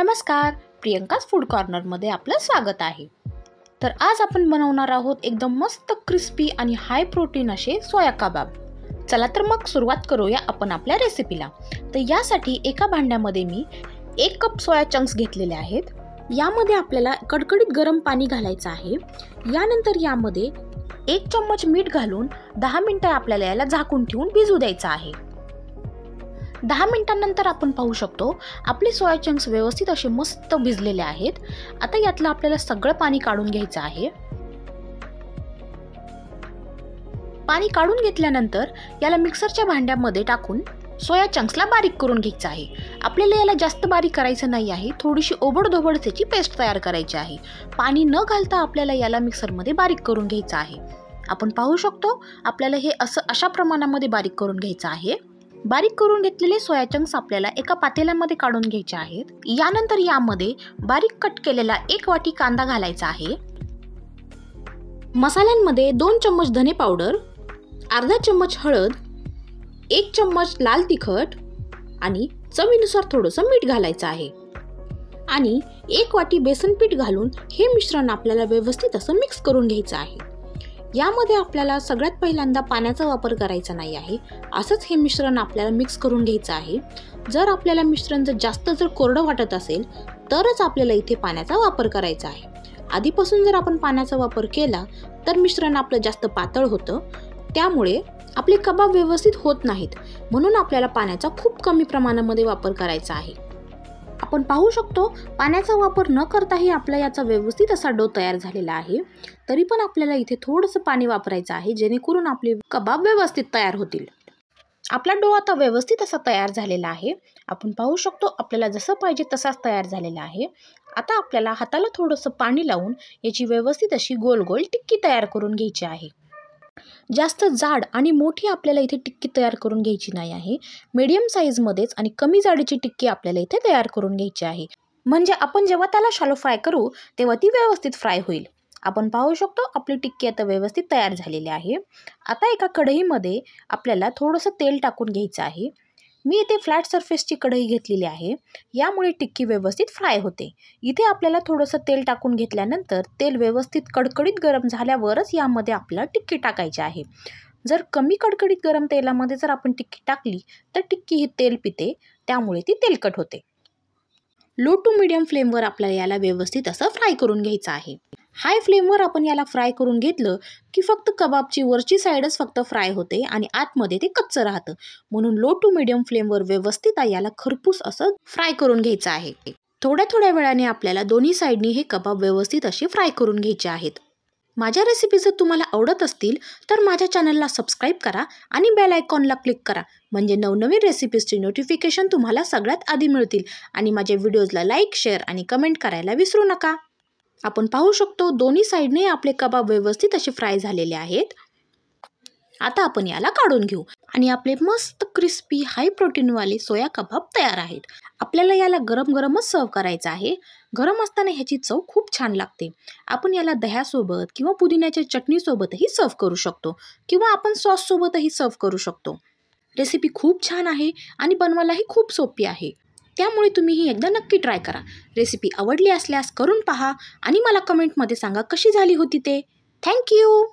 नमस्कार, प्रियंकाज फूड कॉर्नरमध्ये आपलं स्वागत आहे। तर आज आपण बनवणार आहोत एकदम मस्त क्रिस्पी आणि हाय प्रोटीन असे सोया कबाब। चला तर मग सुरुवात करूया आपण आपल्या रेसिपीला। तर यासाठी एका भांड्यामध्ये मी 1 कप सोया चंक्स घेतलेले आहेत। यामध्ये आपल्याला कडकडीत गरम पाणी घालायचं आहे। यानंतर यामध्ये 1 चम्मच मीठ घालून 10 मिनिटं आपल्याला याला झाकून ठेवून भिजू द्यायचं आहे। 10 मिनिटांनंतर आपण पाहू शकतो आपले सोया चंक्स व्यवस्थित असे मस्त भिजलेले आहेत। आता यातलं आपल्याला सगळं पाणी काढून घ्यायचं आहे। पाणी काढून घेतल्यानंतर याला मिक्सरच्या भांड्यामध्ये टाकून सोया चंक्सला बारीक करून घ्यायचं आहे। आपल्याला याला जास्त बारीक करायचं नाही आहे, थोडीशी ओबडधोबड त्याची पेस्ट तयार करायची आहे। पाणी न घालता आपल्याला याला मिक्सरमध्ये बारीक करून घ्यायचं आहे। आपण पाहू शकतो आपल्याला हे अशा प्रमाणामध्ये बारीक करून घ्यायचं आहे। बारीक करून घेतलेले सोया चंक्स आपल्याला एका पातेल्यामध्ये काढून घ्यायचे आहेत। यानंतर यामध्ये बारीक कट केलेला 1 वाटी कांदा घालायचा आहे। मसाल्यांमध्ये 2 चम्मच धने पावडर, अर्धा चम्मच हळद, 1 चम्मच लाल तिखट आणि चवीनुसार थोडंसं मीठ घालायचं आहे आणि 1 वाटी बेसन पीठ घालून हे मिश्रण आपल्याला व्यवस्थित असं मिक्स करून घ्यायचं आहे। यामध्ये आपल्याला सगळ्यात पहिल्यांदा पाण्याचा वापर करायचा नाही आहे। असंच हे मिश्रण आपल्याला मिक्स करून घ्यायचं आहे। जर आपल्याला मिश्रण जास्त कोरडं वाटत असेल तरच आपल्याला इथे पाण्याचा वापर करायचा आहे। आधीपासून जर आपण पाण्याचा वापर केला तर मिश्रण आपलं जास्त पातळ होतं, त्यामुळे आपले कबाब व्यवस्थित होत नाहीत। म्हणून आपल्याला पाण्याचा खूप कमी प्रमाणामध्ये वापर करायचा आहे। आपण पाहू शकतो पाण्याचा वापर न करताही आपला याचा व्यवस्थित असा डो तयार झालेला आहे। तरी पण आपल्याला इथे थोडंसं पाणी वापरायचं आहे जेणेकरून आपले कबाब व्यवस्थित तयार होतील। आपला डो आता व्यवस्थित असा तयार झालेला आहे। आपण पाहू शकतो आपल्याला जसं पाहिजे तसाच तयार झालेला आहे। आता आपल्याला हाताला थोडंसं पाणी लावून याची व्यवस्थित अशी गोल गोल टिक्की तयार करून घ्यायची आहे। जास्त जाड आणि मोठी आपल्याला इथे टिक्की तयार करून घ्यायची नाही आहे। मीडियम साईजमध्येच आणि कमी जाडीची टिक्की आपल्याला इथे तयार करून घ्यायची आहे, म्हणजे आपण जेव्हा त्याला शॅलो फ्राय करू तेव्हा ती व्यवस्थित फ्राय होईल। आपण पाहू शकतो आपली टिक्की आता व्यवस्थित तयार झालेली आहे। आता एका कढईमध्ये आपल्याला थोडंसं तेल टाकून घ्यायचं आहे। मी इथे फ्लॅट सरफेसची कढई घेतलेली आहे, यामुळे टिक्की व्यवस्थित फ्राय होते। इथे आपल्याला थोडंसं तेल टाकून घेतल्यानंतर तेल व्यवस्थित कडकडीत गरम झाल्यावरच यामध्ये आपल्याला टिक्की टाकायची आहे। जर कमी कडकडीत गरम तेलामध्ये जर आपण टिक्की टाकली तर टिक्की ही तेल पिते, त्यामुळे ती तेलकट होते। लो टू मीडियम फ्लेमवर आपल्याला याला व्यवस्थित असं फ्राय करून घ्यायचं आहे। हाय फ्लेमवर आपण याला फ्राय करून घेतलं की फक्त कबाबची वरची साईडच फक्त फ्राय होते आणि आतमध्ये ते कच्चं राहतं। म्हणून लो टू मीडियम फ्लेमवर व्यवस्थित याला खरपूस असं फ्राय करून घ्यायचं आहे। थोड्या थोड्या वेळाने आपल्याला दोन्ही साईडनी हे कबाब व्यवस्थित असे फ्राय करून घ्यायचे आहेत। माझ्या रेसिपी जर तुम्हाला आवडत असतील तर माझ्या चॅनलला सबस्क्राईब करा आणि बेल आयकॉनला क्लिक करा, म्हणजे नवनवीन रेसिपीजची नोटिफिकेशन तुम्हाला सगळ्यात आधी मिळतील। आणि माझ्या व्हिडिओजला लाईक, शेअर आणि कमेंट करायला विसरू नका। आपण पाहू शकतो दोन्ही साईडने आपले कबाब व्यवस्थित असे फ्राय झालेले आहेत। आता आपण याला काढून घेऊ आणि आपले मस्त क्रिस्पी हाय प्रोटीनवाले सोया कबाब तयार आहेत। आपल्याला याला गरम गरमच सर्व करायचं आहे। गरम असताना ह्याची चव खूप छान लागते। आपण याला दह्यासोबत किंवा पुदिन्याच्या चटणीसोबतही सर्व करू शकतो किंवा आपण सॉससोबतही सर्व करू शकतो। रेसिपी खूप छान आहे आणि बनवायलाही खूप सोपी आहे, त्यामुळे तुम्ही ही एकदा नक्की ट्राय करा। रेसिपी आवडली असल्यास करून पहा आणि मला कमेंटमध्ये सांगा कशी झाली होती ते। थँक्यू।